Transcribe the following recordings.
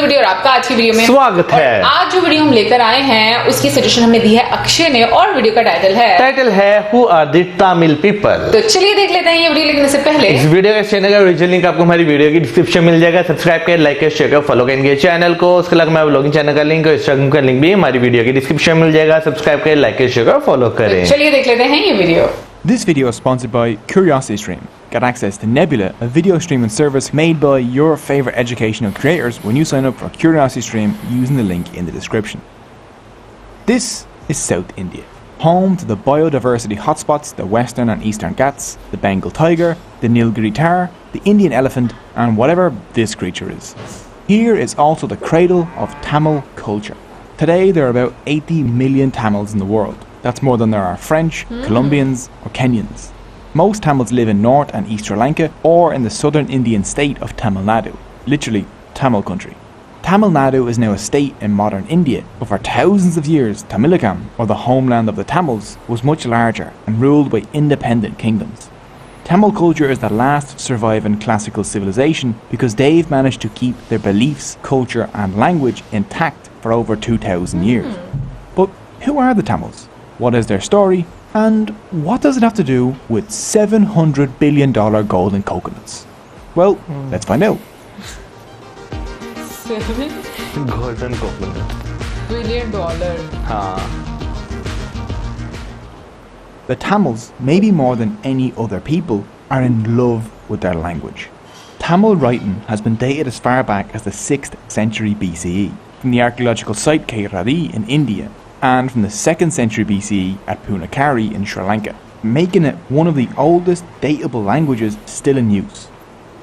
The video और आपका आज की वीडियो में स्वागत है। आज जो वीडियो हम लेकर आए हैं उसकी सजेशन हमें दी है अक्षय ने और वीडियो का टाइटल है who are the Tamil people. तो चलिए देख लेते हैं ये वीडियो। लेकिन इससे पहले इस वीडियो के चैनल का ओरिजिनल लिंक आपको हमारी वीडियो की डिस्क्रिप्शन मिल जाएगा। सब्सक्राइब करें, लाइक करें, शेयर करें, फॉलो करेंगे चैनल को। उसके अलावा हमारे ब्लॉगिंग चैनल का लिंक और इंस्टाग्राम का लिंक भी हमारी वीडियो की डिस्क्रिप्शन मिल जाएगा। सब्सक्राइब करें, लाइक करें, शेयर करें, फॉलो करें। चलिए देख लेते हैं ये video. This video is sponsored by CuriosityStream. Get access to Nebula, a video streaming service made by your favorite educational creators when you sign up for CuriosityStream using the link in the description. This is South India, home to the biodiversity hotspots, the Western and Eastern Ghats, the Bengal tiger, the Nilgiri tar, the Indian elephant, and whatever this creature is. Here is also the cradle of Tamil culture. Today there are about 80 million Tamils in the world. That's more than there are French, Colombians, or Kenyans. Most Tamils live in North and East Sri Lanka or in the southern Indian state of Tamil Nadu, literally Tamil country. Tamil Nadu is now a state in modern India, but for thousands of years, Tamilakam, or the homeland of the Tamils, was much larger and ruled by independent kingdoms. Tamil culture is the last surviving classical civilization because they've managed to keep their beliefs, culture, and language intact for over 2,000 years. But who are the Tamils? What is their story? And what does it have to do with $700 billion golden coconuts? Well, let's find out. Golden coconut $1 हाँ। The Tamils, maybe more than any other people, are in love with their language. Tamil writing has been dated as far back as the 6th century BCE, from the archaeological site Kairari in India, and from the 2nd century BCE at Punakari in Sri Lanka, making it one of the oldest datable languages still in use.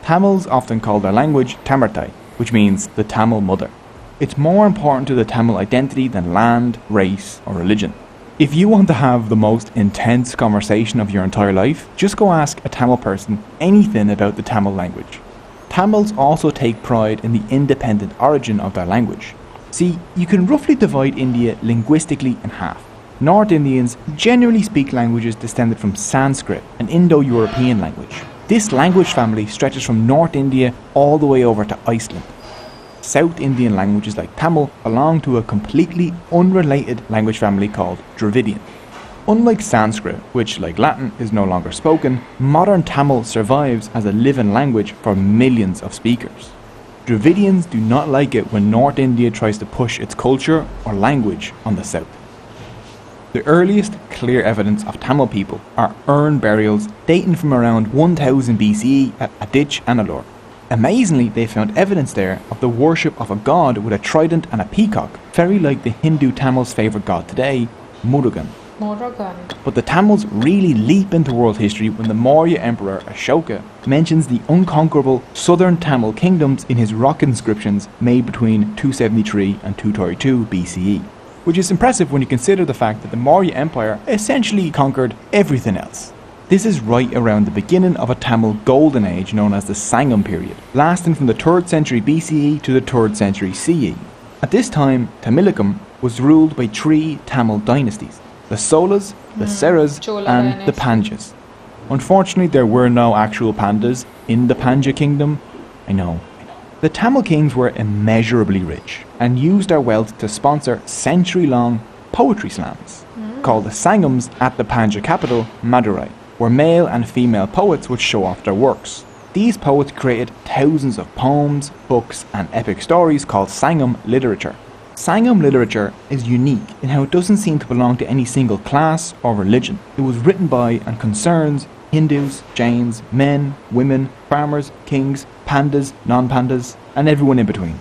Tamils often call their language Tamartai, which means the Tamil mother. It's more important to the Tamil identity than land, race, or religion. If you want to have the most intense conversation of your entire life, just go ask a Tamil person anything about the Tamil language. Tamils also take pride in the independent origin of their language. See, you can roughly divide India linguistically in half. North Indians generally speak languages descended from Sanskrit, an Indo-European language. This language family stretches from North India all the way over to Iceland. South Indian languages like Tamil belong to a completely unrelated language family called Dravidian. Unlike Sanskrit, which, like Latin, is no longer spoken, modern Tamil survives as a living language for millions of speakers. Dravidians do not like it when North India tries to push its culture or language on the south. The earliest clear evidence of Tamil people are urn burials dating from around 1000 BCE at Adich Annalur. Amazingly, they found evidence there of the worship of a god with a trident and a peacock, very like the Hindu Tamils' favourite god today, Murugan. But the Tamils really leap into world history when the Maurya Emperor Ashoka mentions the unconquerable southern Tamil kingdoms in his rock inscriptions made between 273 and 232 BCE, which is impressive when you consider the fact that the Maurya Empire essentially conquered everything else. This is right around the beginning of a Tamil golden age known as the Sangam period, lasting from the 3rd century BCE to the 3rd century CE. At this time, Tamilakam was ruled by 3 Tamil dynasties: the Solas, the Seras, and the Panjas. Unfortunately, there were no actual pandas in the Panja kingdom. I know. The Tamil kings were immeasurably rich and used their wealth to sponsor century-long poetry slams, called the Sangams at the Panja capital, Madurai, where male and female poets would show off their works. These poets created thousands of poems, books, and epic stories called Sangam literature. Sangam literature is unique in how it doesn't seem to belong to any single class or religion. It was written by and concerns Hindus, Jains, men, women, farmers, kings, pandas, non-pandas, and everyone in between.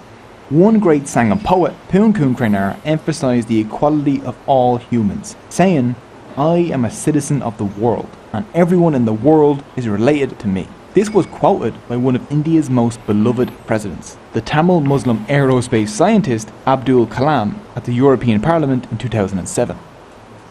One great Sangam poet, Poon Krenar, emphasized the equality of all humans, saying, "I am a citizen of the world, and everyone in the world is related to me." This was quoted by one of India's most beloved presidents, the Tamil Muslim aerospace scientist Abdul Kalam, at the European Parliament in 2007.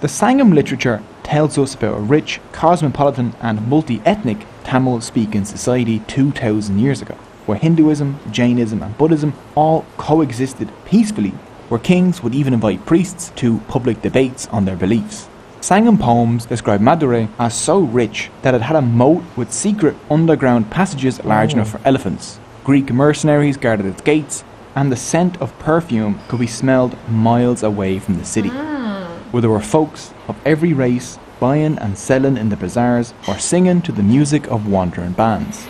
The Sangam literature tells us about a rich, cosmopolitan and multi-ethnic Tamil-speaking society 2,000 years ago, where Hinduism, Jainism and Buddhism all coexisted peacefully, where kings would even invite priests to public debates on their beliefs. Sangam poems describe Madurai as so rich that it had a moat with secret underground passages large enough for elephants. Greek mercenaries guarded its gates, and the scent of perfume could be smelled miles away from the city, where there were folks of every race buying and selling in the bazaars or singing to the music of wandering bands.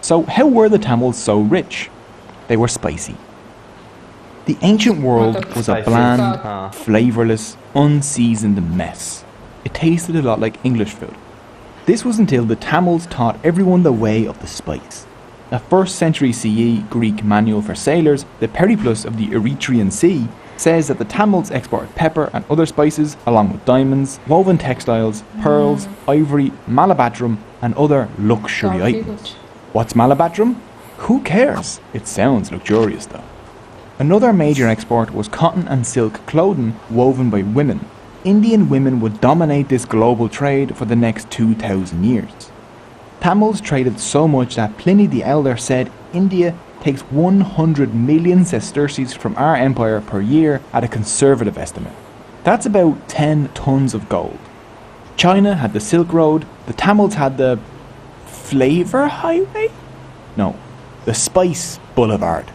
So how were the Tamils so rich? They were spicy. The ancient world was a Spicy. bland, flavourless, unseasoned mess. It tasted a lot like English food. This was until the Tamils taught everyone the way of the spice. A 1st century CE Greek manual for sailors, the Periplus of the Erythraean Sea, says that the Tamils exported pepper and other spices along with diamonds, woven textiles, pearls, ivory, malabadrum and other luxury items. What's malabadrum? Who cares? It sounds luxurious though. Another major export was cotton and silk clothing woven by women. Indian women would dominate this global trade for the next 2,000 years. Tamils traded so much that Pliny the Elder said India takes 100 million sesterces from our empire per year at a conservative estimate. That's about 10 tons of gold. China had the Silk Road, the Tamils had the Flavor Highway? No, the Spice Boulevard.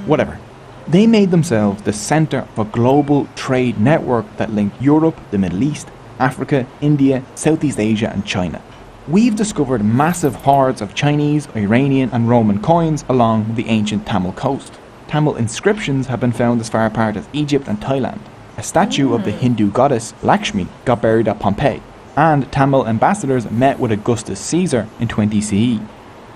Whatever. They made themselves the centre of a global trade network that linked Europe, the Middle East, Africa, India, Southeast Asia and China. We've discovered massive hoards of Chinese, Iranian and Roman coins along the ancient Tamil coast. Tamil inscriptions have been found as far apart as Egypt and Thailand. A statue of the Hindu goddess Lakshmi got buried at Pompeii, and Tamil ambassadors met with Augustus Caesar in 20 CE.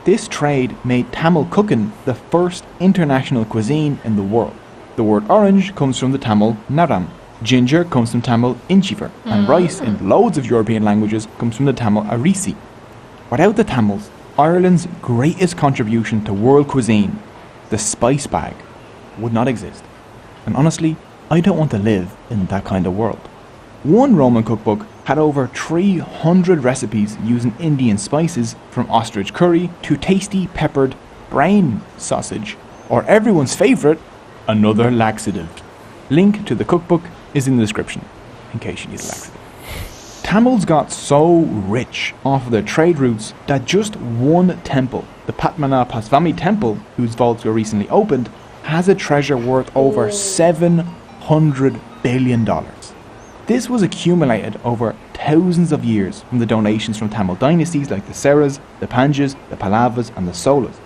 This trade made Tamil cooking the first international cuisine in the world. The word orange comes from the Tamil naram, ginger comes from Tamil inchivar, and rice in loads of European languages comes from the Tamil arisi. Without the Tamils, Ireland's greatest contribution to world cuisine, the spice bag, would not exist. And honestly, I don't want to live in that kind of world. One Roman cookbook had over 300 recipes using Indian spices, from ostrich curry to tasty peppered brain sausage, or everyone's favourite, another laxative. Link to the cookbook is in the description, in case you need a laxative. Tamils got so rich off of their trade routes that just one temple, the Padmanabhaswamy temple, whose vaults were recently opened, has a treasure worth over $700 billion. This was accumulated over thousands of years from the donations from Tamil dynasties like the Seras, the Pandyas, the Pallavas and the Solas.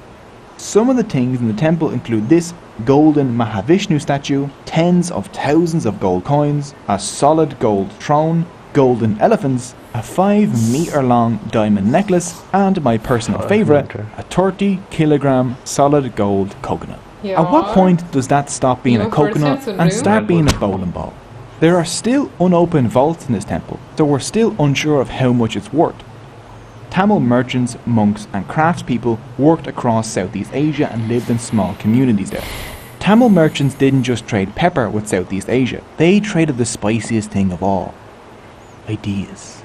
Some of the things in the temple include this golden Mahavishnu statue, tens of thousands of gold coins, a solid gold throne, golden elephants, a 5-meter long diamond necklace, and my personal favourite, a 30-kilogram solid gold coconut. At what point does that stop being a coconut and start being a bowling ball? There are still unopened vaults in this temple, so we're still unsure of how much it's worth. Tamil merchants, monks and craftspeople worked across Southeast Asia and lived in small communities there. Tamil merchants didn't just trade pepper with Southeast Asia, they traded the spiciest thing of all: ideas.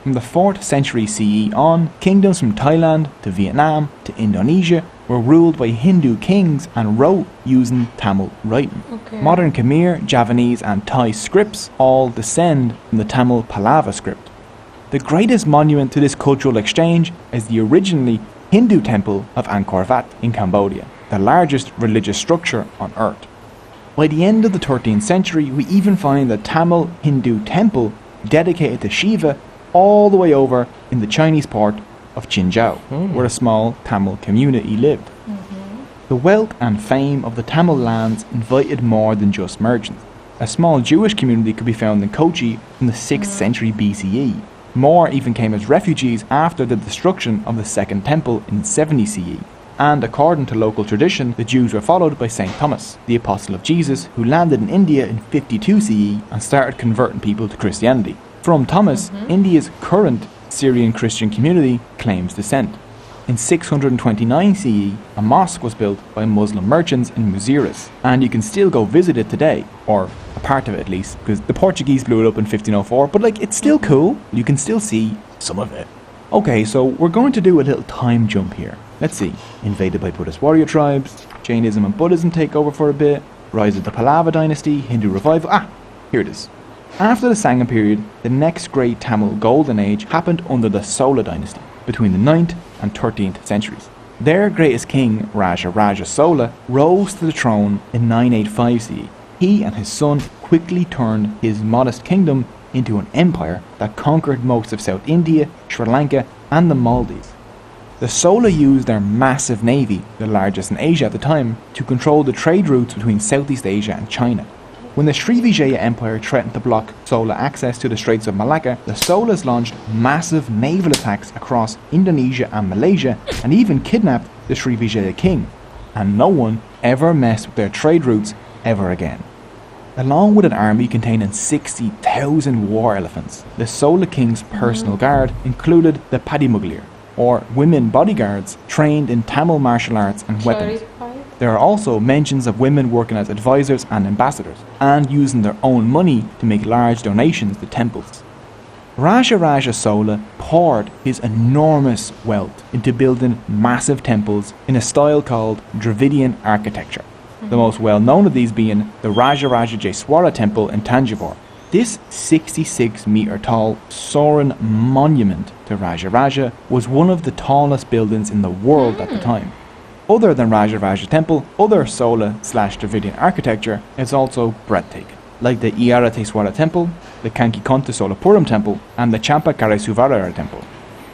From the 4th century CE on, kingdoms from Thailand to Vietnam to Indonesia were ruled by Hindu kings and wrote using Tamil writing. Modern Khmer, Javanese and Thai scripts all descend from the Tamil Pallava script. The greatest monument to this cultural exchange is the originally Hindu temple of Angkor Wat in Cambodia, the largest religious structure on earth. By the end of the 13th century, we even find a Tamil Hindu temple dedicated to Shiva all the way over in the Chinese port of Qinzhou, where a small Tamil community lived. The wealth and fame of the Tamil lands invited more than just merchants. A small Jewish community could be found in Kochi in the 6th century BCE. More even came as refugees after the destruction of the Second Temple in 70 CE. And according to local tradition, the Jews were followed by St. Thomas, the apostle of Jesus, who landed in India in 52 CE and started converting people to Christianity. From Thomas, India's current Syrian Christian community claims descent. In 629 CE, a mosque was built by Muslim merchants in Muziris, and you can still go visit it today, or a part of it at least, because the Portuguese blew it up in 1504, but it's still cool. You can still see some of it. Okay, so we're going to do a little time jump here. Let's see. Invaded by Buddhist warrior tribes, Jainism and Buddhism take over for a bit, rise of the Pallava dynasty, Hindu revival. Here it is. After the Sangam period, the next great Tamil golden age happened under the Sola dynasty, between the 9th and 13th centuries. Their greatest king, Raja Sola, rose to the throne in 985 CE. He and his son quickly turned his modest kingdom into an empire that conquered most of South India, Sri Lanka and the Maldives. The Sola used their massive navy, the largest in Asia at the time, to control the trade routes between Southeast Asia and China. When the Srivijaya Empire threatened to block Sola access to the Straits of Malacca, the Solas launched massive naval attacks across Indonesia and Malaysia and even kidnapped the Srivijaya king. And no one ever messed with their trade routes ever again. Along with an army containing 60,000 war elephants, the Sola king's personal guard included the Padimuglir, or women bodyguards trained in Tamil martial arts and weapons. There are also mentions of women working as advisors and ambassadors, and using their own money to make large donations to temples. Raja Sola poured his enormous wealth into building massive temples in a style called Dravidian architecture. The most well known of these being the Rajaraja Jeswara temple in Tanjavur. This 66-metre tall soaring monument to Raja was one of the tallest buildings in the world at the time. Other than Raja temple, other Sola/Dravidian architecture is also breathtaking, like the Iara Teswara temple, the Kankikonta Solapuram temple, and the Champakaresuvara temple.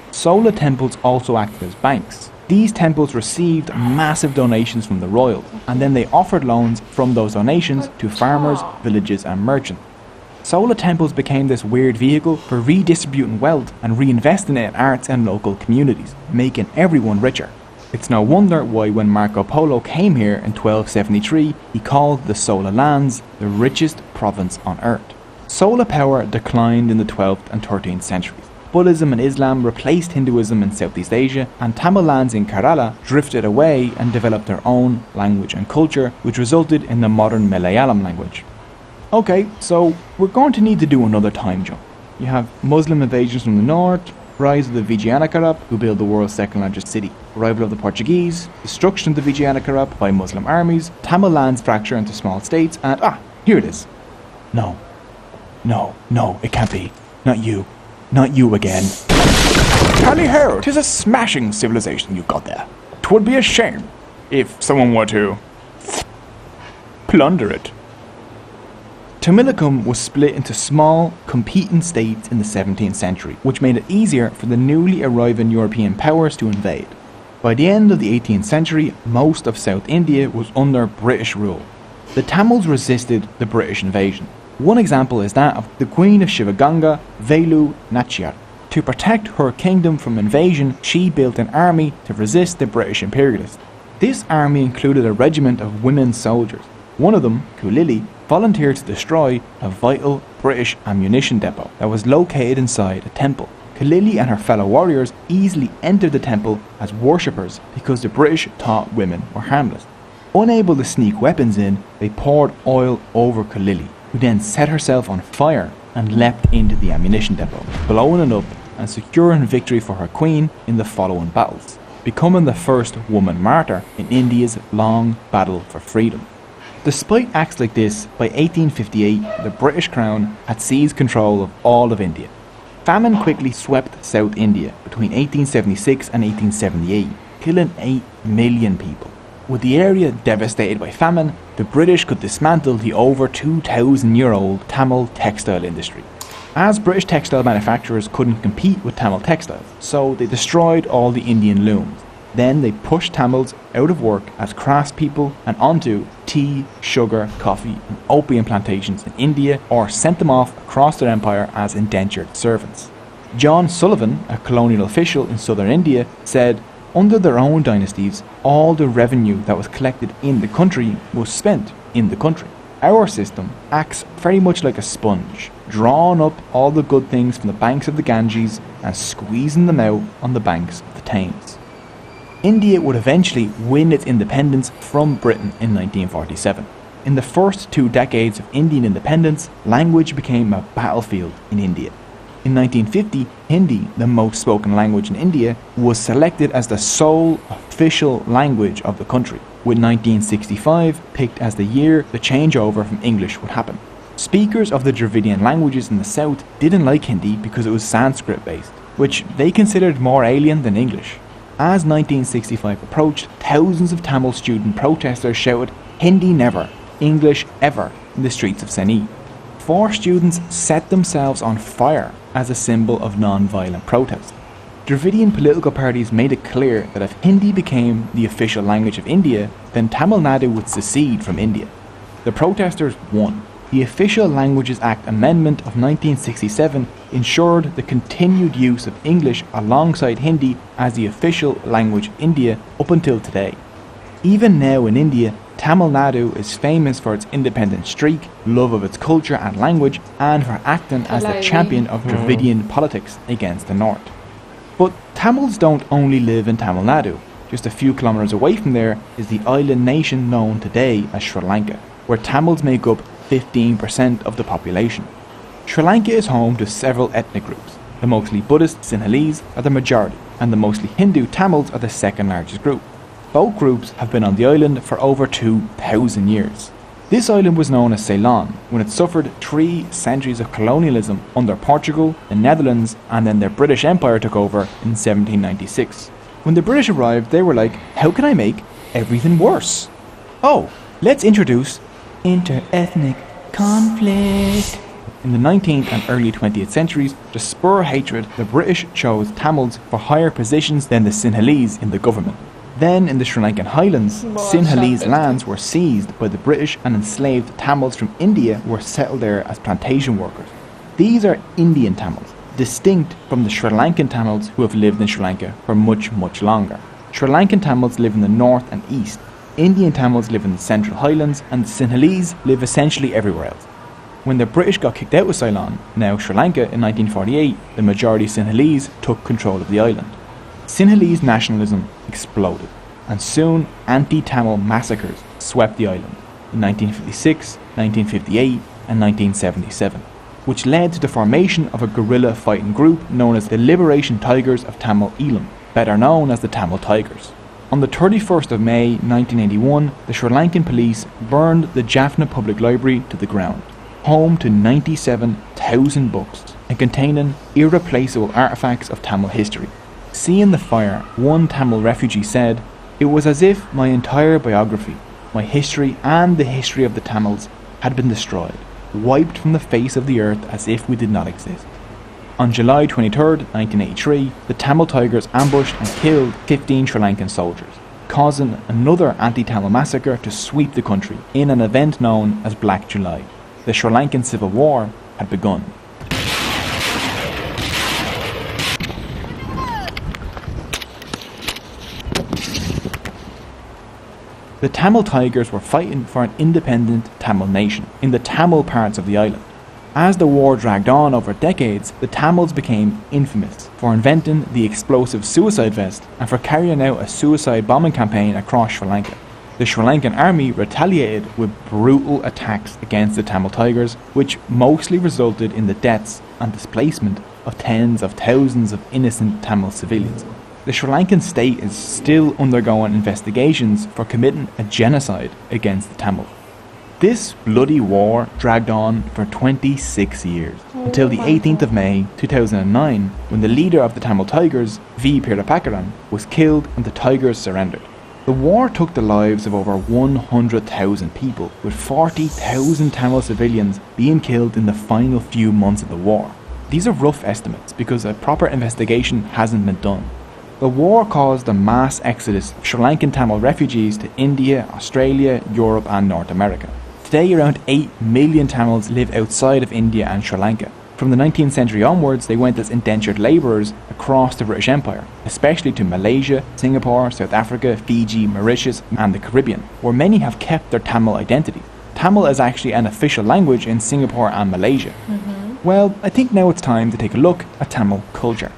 Sola temples also acted as banks. These temples received massive donations from the royals, and then they offered loans from those donations to farmers, villages and merchants. Sola temples became this weird vehicle for redistributing wealth and reinvesting it in arts and local communities, making everyone richer. It's no wonder why when Marco Polo came here in 1273, he called the Sola lands the richest province on earth. Sola power declined in the 12th and 13th centuries. Buddhism and Islam replaced Hinduism in Southeast Asia, and Tamil lands in Kerala drifted away and developed their own language and culture, which resulted in the modern Malayalam language. Okay, so we're going to need to do another time jump. You have Muslim invasions from the north, rise of the Vijayanagara, who built the world's second largest city, arrival of the Portuguese, destruction of the Vijayanagara by Muslim armies, Tamil lands fracture into small states, and here it is. No, it can't be. Not you again. Tally ho, 'tis a smashing civilization you've got there. 'Twould be a shame if someone were to plunder it. Tamilakam was split into small, competing states in the 17th century, which made it easier for the newly arriving European powers to invade. By the end of the 18th century, most of South India was under British rule. The Tamils resisted the British invasion. One example is that of the Queen of Shivaganga, Velu Nachiyar. To protect her kingdom from invasion, she built an army to resist the British imperialists. This army included a regiment of women soldiers. One of them, Kulili, volunteered to destroy a vital British ammunition depot that was located inside a temple. Kulili and her fellow warriors easily entered the temple as worshippers because the British thought women were harmless. Unable to sneak weapons in, they poured oil over Kulili, who then set herself on fire and leapt into the ammunition depot, blowing it up and securing victory for her queen in the following battles, becoming the first woman martyr in India's long battle for freedom. Despite acts like this, by 1858 the British Crown had seized control of all of India. Famine quickly swept South India between 1876 and 1878, killing 8 million people. With the area devastated by famine, the British could dismantle the over 2,000-year-old Tamil textile industry. As British textile manufacturers couldn't compete with Tamil textiles, so they destroyed all the Indian looms. Then they pushed Tamils out of work as craftspeople and onto tea, sugar, coffee and opium plantations in India, or sent them off across their empire as indentured servants. John Sullivan, a colonial official in southern India, said, under their own dynasties, all the revenue that was collected in the country was spent in the country. Our system acts very much like a sponge, drawing up all the good things from the banks of the Ganges and squeezing them out on the banks of the Thames. India would eventually win its independence from Britain in 1947. In the first 2 decades of Indian independence, language became a battlefield in India. In 1950, Hindi, the most spoken language in India, was selected as the sole official language of the country, with 1965 picked as the year the changeover from English would happen. Speakers of the Dravidian languages in the south didn't like Hindi because it was Sanskrit based, which they considered more alien than English. As 1965 approached, thousands of Tamil student protesters shouted, "Hindi never, English ever," in the streets of Senni. 4 students set themselves on fire as a symbol of non-violent protest. Dravidian political parties made it clear that if Hindi became the official language of India, then Tamil Nadu would secede from India. The protesters won. The Official Languages Act Amendment of 1967 ensured the continued use of English alongside Hindi as the official language of India up until today. Even now in India, Tamil Nadu is famous for its independent streak, love of its culture and language, and for acting as the champion of Dravidian politics against the North. But Tamils don't only live in Tamil Nadu. Just a few kilometres away from there is the island nation known today as Sri Lanka, where Tamils make up 15% of the population. Sri Lanka is home to several ethnic groups. The mostly Buddhist Sinhalese are the majority, and the mostly Hindu Tamils are the second largest group. Both groups have been on the island for over 2,000 years. This island was known as Ceylon when it suffered 3 centuries of colonialism under Portugal, the Netherlands, and then the British Empire took over in 1796. When the British arrived, they were like, how can I make everything worse? Oh, let's introduce inter-ethnic conflict. In the 19th and early 20th centuries, to spur hatred, the British chose Tamils for higher positions than the Sinhalese in the government. Then, in the Sri Lankan highlands, Sinhalese lands were seized by the British and enslaved Tamils from India were settled there as plantation workers. These are Indian Tamils, distinct from the Sri Lankan Tamils who have lived in Sri Lanka for much, much longer. Sri Lankan Tamils live in the north and east, Indian Tamils live in the central highlands, and the Sinhalese live essentially everywhere else. When the British got kicked out of Ceylon, now Sri Lanka, in 1948, the majority Sinhalese took control of the island. Sinhalese nationalism exploded, and soon anti-Tamil massacres swept the island in 1956, 1958 and 1977, which led to the formation of a guerrilla fighting group known as the Liberation Tigers of Tamil Eelam, better known as the Tamil Tigers. On the 31st of May 1981, the Sri Lankan police burned the Jaffna Public Library to the ground, home to 97,000 books and containing irreplaceable artefacts of Tamil history. Seeing the fire, one Tamil refugee said, "It was as if my entire biography, my history and the history of the Tamils had been destroyed, wiped from the face of the earth as if we did not exist." On July 23, 1983, the Tamil Tigers ambushed and killed 15 Sri Lankan soldiers, causing another anti-Tamil massacre to sweep the country in an event known as Black July. The Sri Lankan Civil War had begun. The Tamil Tigers were fighting for an independent Tamil nation in the Tamil parts of the island. As the war dragged on over decades, the Tamils became infamous for inventing the explosive suicide vest and for carrying out a suicide bombing campaign across Sri Lanka. The Sri Lankan army retaliated with brutal attacks against the Tamil Tigers, which mostly resulted in the deaths and displacement of tens of thousands of innocent Tamil civilians. The Sri Lankan state is still undergoing investigations for committing a genocide against the Tamils. This bloody war dragged on for 26 years, until the 18th of May 2009, when the leader of the Tamil Tigers, V. Pirapakaran, was killed and the Tigers surrendered. The war took the lives of over 100,000 people, with 40,000 Tamil civilians being killed in the final few months of the war. These are rough estimates because a proper investigation hasn't been done. The war caused a mass exodus of Sri Lankan Tamil refugees to India, Australia, Europe and North America. Today around 8 million Tamils live outside of India and Sri Lanka. From the 19th century onwards, they went as indentured labourers across the British Empire, especially to Malaysia, Singapore, South Africa, Fiji, Mauritius and the Caribbean, where many have kept their Tamil identity. Tamil is actually an official language in Singapore and Malaysia. Well, I think now it's time to take a look at Tamil culture.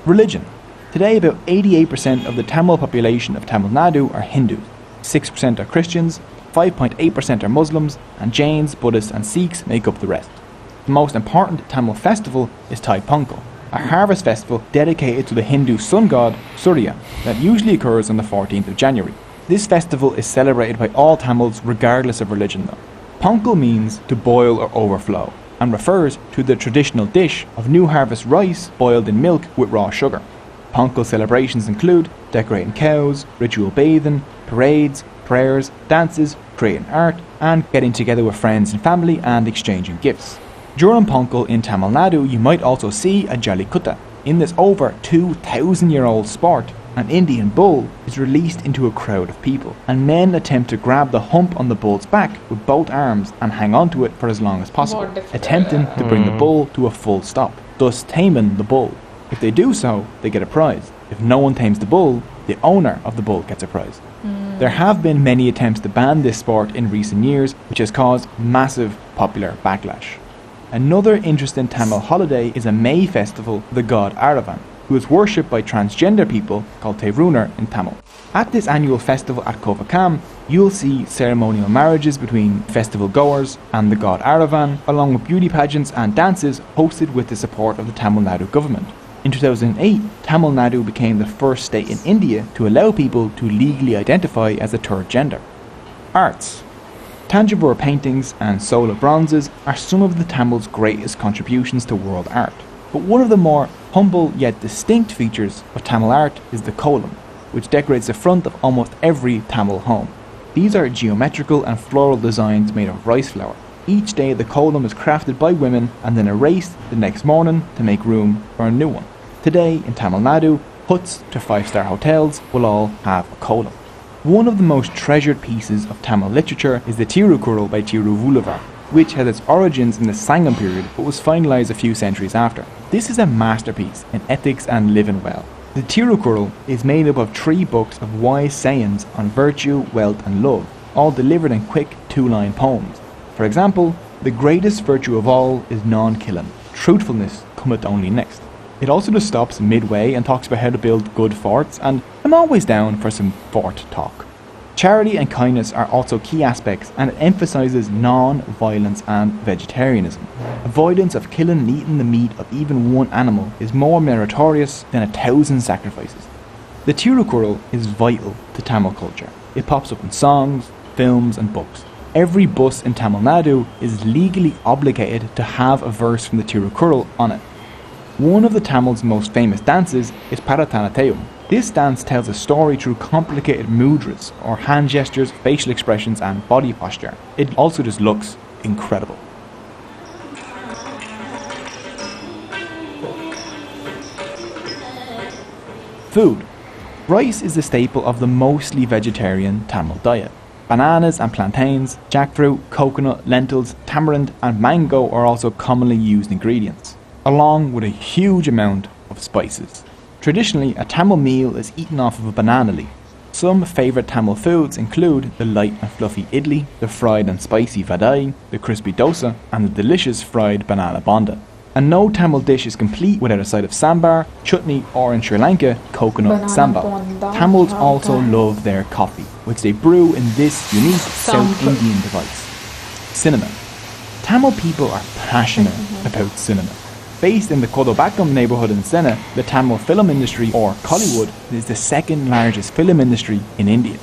Religion. Today about 88% of the Tamil population of Tamil Nadu are Hindus, 6% are Christians, 5.8% are Muslims, and Jains, Buddhists and Sikhs make up the rest. The most important Tamil festival is Thai Pongal, a harvest festival dedicated to the Hindu sun god Surya that usually occurs on the 14th of January. This festival is celebrated by all Tamils regardless of religion though. Pongal means to boil or overflow and refers to the traditional dish of new harvest rice boiled in milk with raw sugar. Pongal celebrations include decorating cows, ritual bathing, parades, prayers, dances, creating art, and getting together with friends and family and exchanging gifts. During Pongal in Tamil Nadu, you might also see a Jallikutta. In this over 2,000-year-old sport, an Indian bull is released into a crowd of people, and men attempt to grab the hump on the bull's back with both arms and hang onto it for as long as possible, attempting to bring the bull to a full stop, thus taming the bull. If they do so, they get a prize. If no one tames the bull, the owner of the bull gets a prize. There have been many attempts to ban this sport in recent years, which has caused massive popular backlash. Another interesting Tamil holiday is a May festival of the god Aravan, who is worshipped by transgender people called Terunar in Tamil. At this annual festival at Kovakam, you'll see ceremonial marriages between festival goers and the god Aravan, along with beauty pageants and dances hosted with the support of the Tamil Nadu government. In 2008, Tamil Nadu became the first state in India to allow people to legally identify as a third gender. Arts. Tanjore paintings and solar bronzes are some of the Tamil's greatest contributions to world art. But one of the more humble yet distinct features of Tamil art is the kolam, which decorates the front of almost every Tamil home. These are geometrical and floral designs made of rice flour. Each day the kolam is crafted by women and then erased the next morning to make room for a new one. Today in Tamil Nadu, huts to 5-star hotels will all have a kolam. One of the most treasured pieces of Tamil literature is the Tirukkural by Tiruvulluvar, which has its origins in the Sangam period but was finalised a few centuries after. This is a masterpiece in ethics and living well. The Tirukkural is made up of 3 books of wise sayings on virtue, wealth and love, all delivered in quick 2-line poems. For example, the greatest virtue of all is non-killing. Truthfulness cometh only next. It also just stops midway and talks about how to build good forts, and I'm always down for some fort talk. Charity and kindness are also key aspects, and it emphasises non-violence and vegetarianism. Avoidance of killing and eating the meat of even one animal is more meritorious than 1,000 sacrifices. The Tirukkural is vital to Tamil culture. It pops up in songs, films and books. Every bus in Tamil Nadu is legally obligated to have a verse from the Tirukkural on it. One of the Tamil's most famous dances is Bharatanatyam. This dance tells a story through complicated mudras, or hand gestures, facial expressions and body posture. It also just looks incredible. Food. Rice is the staple of the mostly vegetarian Tamil diet. Bananas and plantains, jackfruit, coconut, lentils, tamarind and mango are also commonly used ingredients, along with a huge amount of spices. Traditionally, a Tamil meal is eaten off of a banana leaf. Some favourite Tamil foods include the light and fluffy idli, the fried and spicy vadai, the crispy dosa, and the delicious fried banana bonda. And no Tamil dish is complete without a side of sambar, chutney, or in Sri Lanka, coconut sambal. Tamils also love their coffee, which they brew in this unique South Indian device. Cinema. Tamil people are passionate about cinema. Based in the Kodobakam neighbourhood in Sena, the Tamil film industry, or Kollywood, is the second largest film industry in India.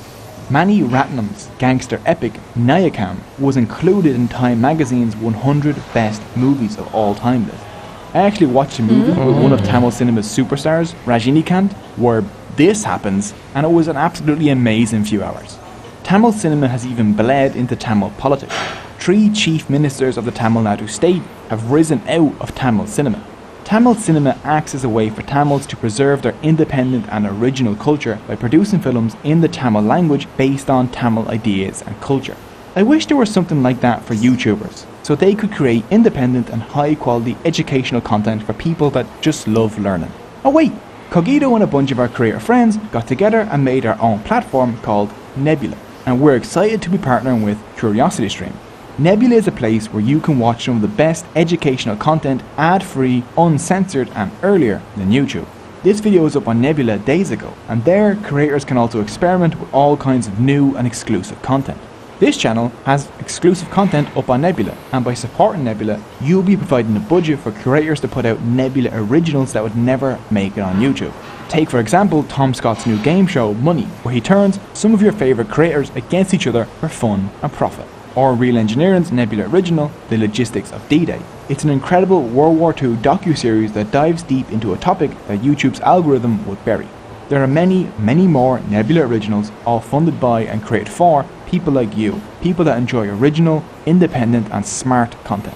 Mani Ratnam's gangster epic Nayakam was included in Time magazine's 100 best movies of all time list. I actually watched a movie with one of Tamil cinema's superstars, Rajinikanth, where this happens, and it was an absolutely amazing few hours. Tamil cinema has even bled into Tamil politics. 3 chief ministers of the Tamil Nadu state have risen out of Tamil cinema. Tamil cinema acts as a way for Tamils to preserve their independent and original culture by producing films in the Tamil language based on Tamil ideas and culture. I wish there was something like that for YouTubers, so they could create independent and high quality educational content for people that just love learning. Oh wait, Cogito and a bunch of our creator friends got together and made our own platform called Nebula, and we're excited to be partnering with CuriosityStream. Nebula is a place where you can watch some of the best educational content ad-free, uncensored and earlier than YouTube. This video was up on Nebula days ago, and there creators can also experiment with all kinds of new and exclusive content. This channel has exclusive content up on Nebula, and by supporting Nebula, you'll be providing a budget for creators to put out Nebula originals that would never make it on YouTube. Take for example Tom Scott's new game show Money, where he turns some of your favourite creators against each other for fun and profit. Or Real Engineering's Nebula original, The Logistics of D-Day, It's an incredible World War II docu-series that dives deep into a topic that YouTube's algorithm would bury. There are many, many more Nebula originals, all funded by and created for people like you, people that enjoy original, independent and smart content.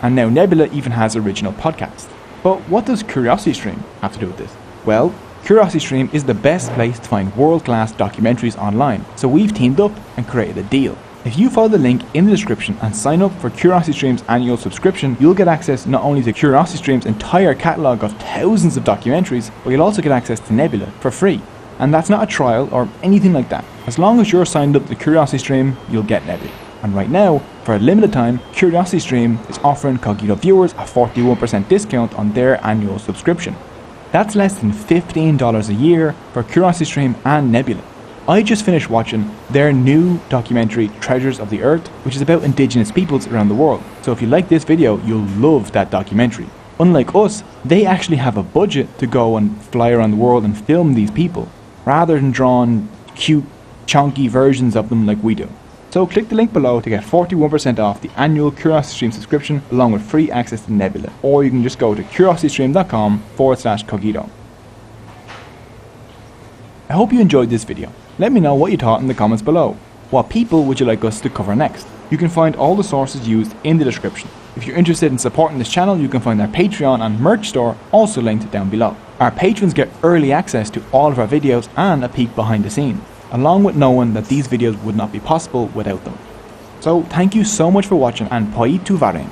And now Nebula even has original podcasts. But what does CuriosityStream have to do with this? Well, CuriosityStream is the best place to find world-class documentaries online, so we've teamed up and created a deal. If you follow the link in the description and sign up for CuriosityStream's annual subscription, you'll get access not only to CuriosityStream's entire catalogue of thousands of documentaries, but you'll also get access to Nebula for free. And that's not a trial or anything like that. As long as you're signed up to CuriosityStream, you'll get Nebula. And right now, for a limited time, CuriosityStream is offering Cogito viewers a 41% discount on their annual subscription. That's less than $15 a year for CuriosityStream and Nebula. I just finished watching their new documentary Treasures of the Earth, which is about indigenous peoples around the world. So if you like this video, you'll love that documentary. Unlike us, they actually have a budget to go and fly around the world and film these people, rather than drawing cute, chunky versions of them like we do. So click the link below to get 41% off the annual CuriosityStream subscription along with free access to Nebula. Or you can just go to curiositystream.com/Cogito. I hope you enjoyed this video. Let me know what you thought in the comments below. What people would you like us to cover next? You can find all the sources used in the description. If you're interested in supporting this channel, you can find our Patreon and merch store also linked down below. Our patrons get early access to all of our videos and a peek behind the scenes, along with knowing that these videos would not be possible without them. So thank you so much for watching and poi tu varen.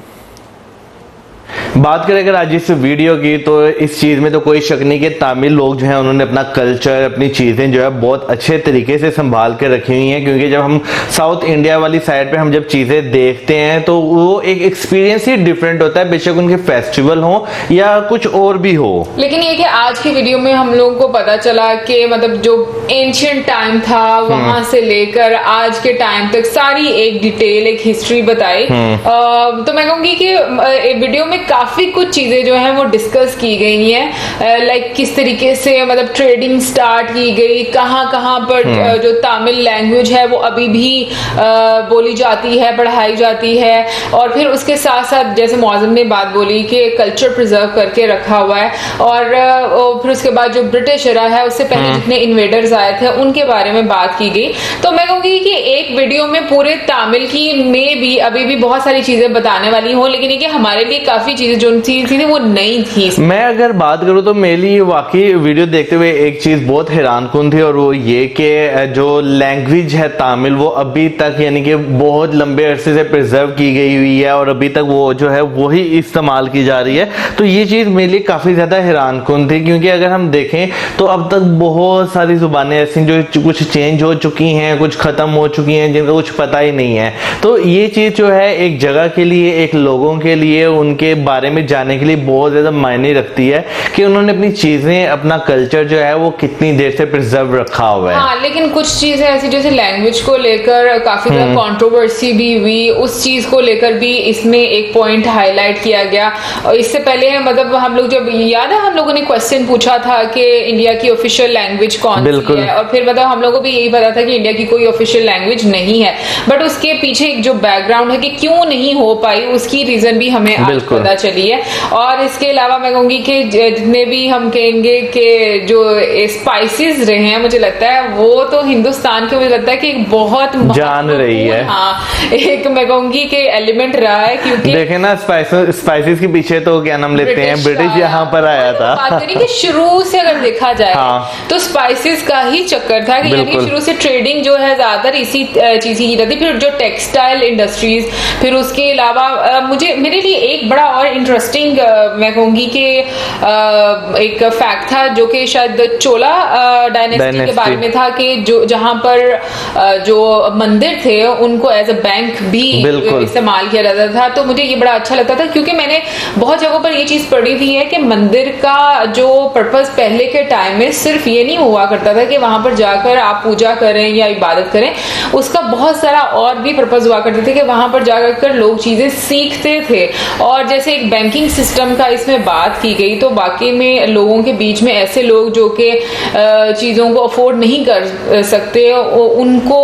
बात करें अगर आज इस video की, तो इस चीज में तो कोई शक नहीं कि तमिल लोग जो है उन्होंने अपना कल्चर, अपनी चीजें जो है बहुत अच्छे तरीके से संभाल के रखी हुई हैं। क्योंकि जब हम साउथ इंडिया वाली साइड पे हम जब चीजें देखते हैं तो वो एक एक्सपीरियंस ही डिफरेंट होता है, बेशक उनके फेस्टिवल हो या कुछ और भी हो। लेकिन ये कि आज की वीडियो में हम लोगों को पता चला कि मतलब जो एंशिएंट टाइम था वहां से लेकर आज के टाइम तक सारी एक डिटेल, एक हिस्ट्री बताई। तो मैं कहूंगी कि वीडियो में काफी कुछ चीजें जो है वो डिस्कस की गई हैं, लाइक किस तरीके से मतलब ट्रेडिंग स्टार्ट की गई, कहाँ पर जो तमिल लैंग्वेज है वो अभी भी बोली जाती है, पढ़ाई जाती है। और फिर उसके साथ साथ जैसे मौजम ने बात बोली कि कल्चर प्रिजर्व करके रखा हुआ है। और फिर उसके बाद जो ब्रिटिश एरा है उससे पहले जितने इन्वेडर्स आए थे उनके बारे में बात की गई। तो मैं कहूंगी कि एक वीडियो में पूरे तमिल की में भी अभी भी बहुत सारी चीजें बताने वाली हूँ, लेकिन ये कि हमारे लिए काफी चीजें जो थी वो नहीं थी। मैं अगर बात करूं तो मेरे लिए वाकई वीडियो देखते हुए एक चीज बहुत हैरानकुन थी, और वो ये कि जो लैंग्वेज है तमिल वो अभी तक यानी कि बहुत लंबे अरसे से प्रिजर्व की गई हुई है और अभी तक वो जो है वही इस्तेमाल की जा रही है। तो ये चीज मेरे लिए काफी ज्यादा हैरानकुन थी, क्योंकि अगर हम देखें तो अब तक बहुत सारी जुबानें ऐसी जो कुछ चेंज हो चुकी हैं, कुछ खत्म हो चुकी हैं, जिनका कुछ पता ही नहीं है। तो ये चीज जो है एक जगह के लिए, एक लोगों के लिए, उनके बारे में जानने के लिए बहुत ज्यादा मायने रखती है कि उन्होंने अपनी चीजें, अपना कल्चर जो है वो कितनी देर से प्रिजर्व रखा हुआ है। हाँ, लेकिन कुछ चीजें ऐसी जैसे लैंग्वेज को लेकर काफी ज्यादा कंट्रोवर्सी भी हुई, उस चीज को लेकर भी इसमें एक पॉइंट हाईलाइट किया गया। और इससे पहले मतलब हम लोग जब याद है हम लोगों ने क्वेश्चन पूछा था कि इंडिया की ऑफिशियल लैंग्वेज कौन सी है, और फिर मतलब हम लोगों को भी यही पता था कि इंडिया की कोई ऑफिशियल लैंग्वेज नहीं है। बट उसके पीछे एक जो बैकग्राउंड है कि क्यों नहीं हो पाई, उसकी रीजन भी हमें आज पता चली है। और इसके अलावा मैं कहूंगी कि जितने भी हम कहेंगे कि जो स्पाइसेस रहे हैं, मुझे लगता है वो तो हिंदुस्तान के, मुझे लगता है कि एक बहुत जान रही है। हाँ, एक मैं कहूंगी कि एलिमेंट रहा है, क्योंकि देखे ना स्पाइसेस के पीछे तो क्या नाम लेते हैं, ब्रिटिश यहाँ पर आया था। बात करें कि शुरू से अगर देखा जाए तो स्पाइसेस का ही चक्कर था कि यानी शुरू से ट्रेडिंग जो है ज्यादातर इसी चीज की जाती। फिर जो टेक्सटाइल इंडस्ट्रीज, फिर उसके अलावा मेरे लिए एक बड़ा और इंटरेस्टिंग मैं कहूंगी कि एक फैक्ट था जो कि शायद चोला डायनेस्टी के बारे में था कि जो जहां पर जो मंदिर थे उनको एज अ बैंक भी इस्तेमाल किया जाता था। तो मुझे ये बड़ा अच्छा लगता था, क्योंकि मैंने बहुत जगहों पर ये चीज पढ़ी थी है कि मंदिर का जो पर्पस पहले के टाइम में सिर्फ ये नहीं हुआ करता था कि वहां पर जाकर आप पूजा करें या इबादत करें, उसका बहुत सारा और भी पर्पस हुआ करते थे कि वहां पर जाकर लोग चीजें सीखते थे। और जैसे एक बैंकिंग सिस्टम का इसमें बात की गई तो बाकी में लोगों के बीच में ऐसे लोग जो कि चीज़ों को अफोर्ड नहीं कर सकते उनको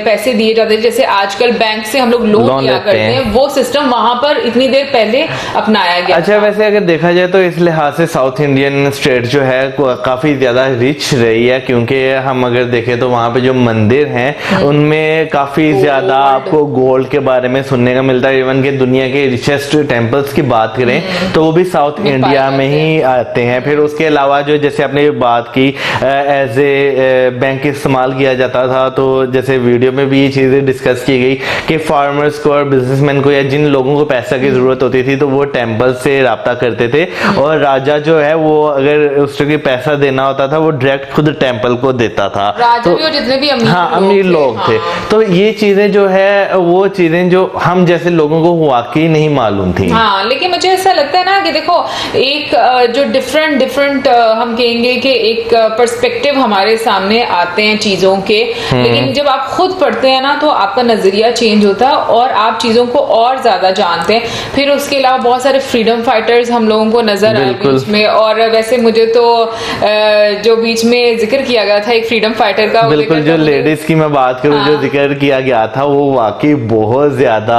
पैसे दिए जाते हैं, जैसे आजकल बैंक से हम लोग लोन लिया करते हैं, वो सिस्टम वहां पर इतनी देर पहले अपनाया गया। अच्छा, वैसे अगर देखा जाए तो इस लिहाज से साउथ इंडियन स्टेट जो है काफी ज्यादा रिच रही है, क्योंकि हम अगर देखें तो वहां पे जो मंदिर हैं उनमें काफी ज्यादा आपको गोल्ड के बारे में सुनने का मिलता है। इवन के दुनिया के रिचेस्ट टेम्पल्स की बात करें तो वो भी साउथ इंडिया में ही आते हैं। फिर उसके अलावा जो जैसे आपने बात की एज ए बैंक इस्तेमाल किया जाता था, तो जैसे वीडियो में भी ये चीजें डिस्कस की गई कि फार्मर्स को और बिजनेसमैन को या जिन लोगों को पैसा की जरूरत होती थी तो वो टेम्पल से राब्ता करते थे, और राजा जो है वो अगर उसको पैसा देना होता था वो डायरेक्ट खुद टेम्पल को देता था। राजा भी और जितने भी अमीर लोग थे। तो ये चीजें जो है वो चीजें जो हम जैसे लोगों को वाकई नहीं मालूम थी। हाँ, लेकिन मुझे ऐसा लगता है ना कि देखो एक जो डिफरेंट हम कहेंगे कि एक पर्सपेक्टिव हमारे सामने आते हैं चीजों के, लेकिन जब आप खुद पढ़ते हैं ना तो आपका नजरिया चेंज होता है और आप चीजों को और ज्यादा जानते हैं। फिर उसके अलावा बहुत सारे फ्रीडम फाइटर्स हम लोगों को नजर आए बीच में, और वैसे मुझे तो जो बीच में जिक्र किया गया था एक फ्रीडम फाइटर का, बिल्कुल जो लेडीज की मैं बात करूं जो जिक्र किया गया था वो वाकई बहुत ज्यादा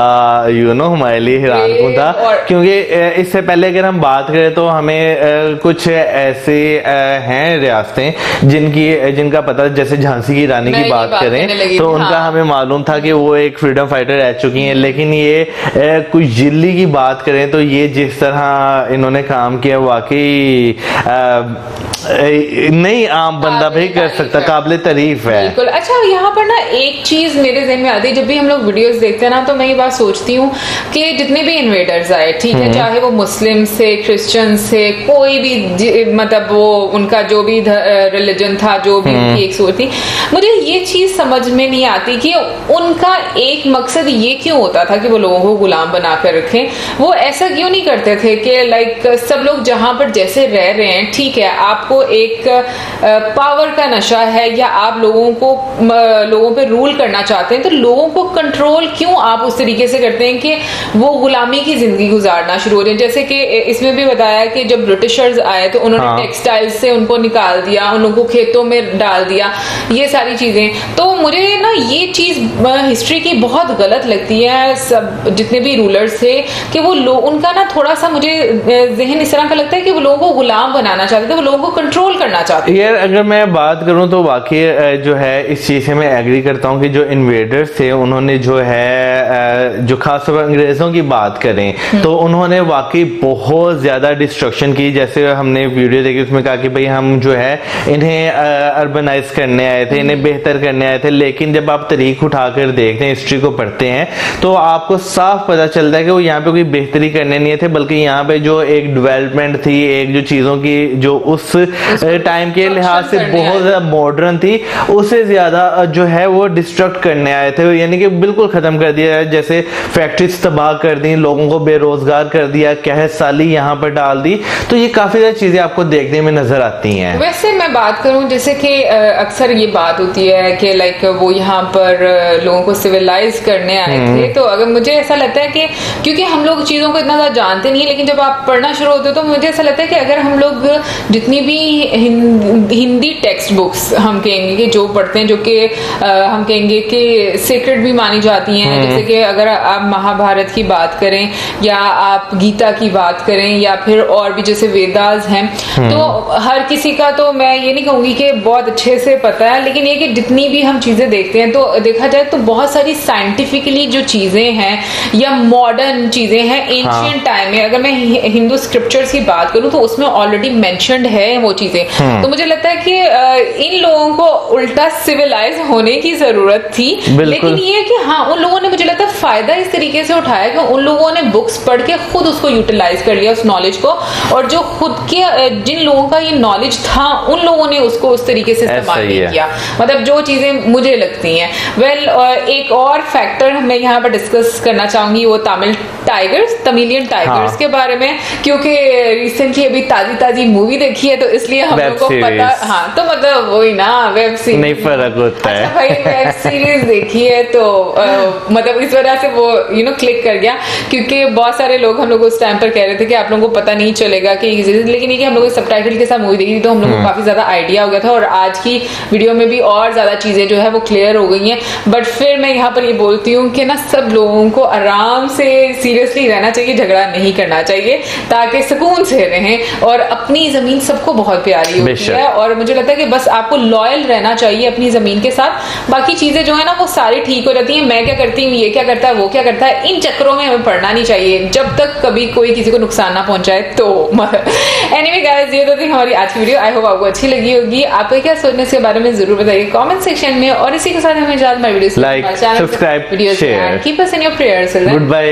हमारे लिए हैरानकुन था, क्योंकि इससे पहले अगर हम बात करें तो हमें कुछ ऐसे हैं रियासतें जिनका पता, जैसे झांसी की रानी की बात करें तो उनका हमें मालूम था कि वो एक फ्रीडम फाइटर रह चुकी हैं, लेकिन ये कुछ दिल्ली की बात करें तो ये जिस तरह इन्होंने काम किया वाकई नहीं आम बंदा भी कर सकता, काबिल तारीफ है। बिल्कुल। अच्छा, यहाँ पर ना एक चीज मेरे ज़हन में आती है, जब भी हम लोग वीडियोस देखते हैं ना तो मैं ये बात सोचती हूँ कि जितने भी इन्वेडर्स आए, ठीक है, चाहे वो मुस्लिम से, क्रिश्चियन से, कोई भी मतलब वो उनका जो भी रिलीजन था, जो भी उनकी एक सोच थी, मुझे ये चीज समझ में नहीं आती कि उनका एक मकसद ये क्यों होता था कि वो लोगों को गुलाम बना कर रखें। वो ऐसा क्यों नहीं करते थे कि लाइक सब लोग जहां पर जैसे रह रहे हैं, ठीक है, आपको एक पावर का नशा है या आप लोगों पे रूल करना चाहते हैं, तो लोगों को कंट्रोल क्यों आप उस तरीके से करते हैं कि वो गुलामी की जिंदगी गुजारना शुरू हो जाए। जैसे कि इसमें भी बताया कि जब ब्रिटिशर्स आए तो उन्होंने टेक्सटाइल से उनको निकाल दिया, उन लोगों को खेतों में डाल दिया, ये सारी चीजें। तो मुझे ना ये चीज हिस्ट्री की बहुत गलत लगती है, सब जितने भी रूलर्स थे कि वो उनका ना थोड़ा सा मुझे जहन इस तरह का लगता है कि वो लोगों को गुलाम बनाना चाहते थे, वो लोगों को कंट्रोल करना चाहते थे। यार अगर मैं बात करूं तो वाकई जो है इस चीज से मैं एग्री करता हूं कि जो इन्वेडर्स थे उन्होंने जो है जो खासतौर पर अंग्रेजों की बात करें तो उन्होंने वाकई बहुत ज्यादा डिस्ट्रक्शन की। जैसे हमने वीडियो देखी उसमें कहा कि भाई हम जो है इन्हें अर्बनाइज करने आए थे, इन्हें बेहतर करने आए थे, लेकिन जब आप तारीख उठाकर देखते हैं, हिस्ट्री को पढ़ते हैं तो आपको साफ पता चलता है कि वो यहाँ पे कोई बेहतरी करने नहीं थे, बल्कि यहाँ पे जो एक डेवलपमेंट थी, एक जो चीजों की जो उस टाइम के लिहाज से बहुत ज्यादा मॉडर्न थी, उससे ज्यादा जो है वो डिस्ट्रक्ट करने आए थे, यानी कि बिल्कुल खत्म कर दिया। जैसे फैक्ट्रीज तबाह कर दी, लोगों को बेरोजगार कर दिया, कहत साली यहाँ पर डाल दी, तो ये काफी सारी चीजें आपको देखने में नजर आती हैं। वैसे मैं बात करूं जैसे कि अक्सर ये बात होती है कि लाइक वो यहाँ पर लोगों को सिविलाइज करने आए थे, तो अगर मुझे ऐसा लगता है कि क्योंकि हम लोग चीजों को इतना ज्यादा जानते नहीं है, लेकिन जब आप पढ़ना शुरू होते हो तो मुझे ऐसा लगता है कि अगर हम लोग जितनी भी हिंदी टेक्स्ट बुक्स हम कहेंगे कि जो पढ़ते हैं, जो कि हम कहेंगे कि सीक्रेट भी मानी जाती हैं, जैसे कि अगर आप महाभारत की बात करें या आप गीता की बात करें या फिर और भी जैसे वेदास हैं, तो हर किसी का तो मैं ये नहीं कहूंगी कि बहुत अच्छे से पता है, लेकिन ये कि जितनी भी हम चीजें देखते हैं तो देखा जाए तो बहुत सारी साइंटिफिकली जो चीजें हैं या मॉडर्न चीजें हैं एंशिएंट टाइम में, अगर मैं हिंदू स्क्रिप्चर्स की बात करूं तो उसमें ऑलरेडी मेंशन्ड है वो चीजें। तो मुझे लगता है कि इन लोगों को उल्टा सिविलाइज होने की जरूरत थी, लेकिन ये कि हाँ उन लोगों ने मुझे लगता है फायदा इस तरीके से उठाया कि उन लोगों ने बुक्स पढ़ के खुद उसको यूटिलाइज कर लिया उस नॉलेज को, और जो खुद के जिन लोगों का ये नॉलेज था उन लोगों ने उसको उस तरीके से इस्तेमाल नहीं किया, मतलब जो चीजें मुझे लगती हैं। एक और फैक्टर मैं यहाँ पर डिस्कस करना चाहूंगी वो तमिलियन टाइगर्स के बारे में, क्योंकि रिसेंटली अभी ताजी मूवी देखी है तो इसलिए हम लोग को पता। हाँ, तो मतलब वही ना, वेब सीरीज नहीं फर्क होता है। अच्छा भाई, वेब सीरीज देखी है तो मतलब इस वजह से वो क्लिक कर गया, क्योंकि बहुत सारे लोग हम लोग उस टाइम पर कह रहे थे कि आप लोगों को पता नहीं चलेगा कि लेकिन ये कि हम लोग सबटाइटल के साथ मूवी देखी थी तो हम लोग को काफी ज्यादा आइडिया हो गया था और आज की वीडियो में भी और ज्यादा चीजें जो है वो क्लियर हो गई हैं। बट फिर मैं यहाँ पर ये बोलती हूँ कि ना सब लोगों को आराम से सीरियसली रहना चाहिए, झगड़ा नहीं करना चाहिए ताकि सुकून से रहें। और अपनी जमीन सबको बहुत प्यारी होती है और मुझे लगता है कि बस आपको लॉयल रहना चाहिए अपनी जमीन के साथ। बाकी चीजें जो है ना वो सारी ठीक हो जाती है। मैं क्या करती हूँ, ये क्या करता है, वो क्या करता है, इन चक्करों में हमें पड़ना नहीं चाहिए जब तक कभी कोई किसी को नुकसान ना पहुंचाए। तो एनीवे गाइस, ये तो थी हमारी आज की वीडियो। आई होप आपको अच्छी लगी होगी। आपको क्या सोचने इसके बारे में जरूर बताइए कमेंट सेक्शन में। और इसी के साथ हमें ज्यादा video like, subscribe, share, keep us in your prayers. Good bye.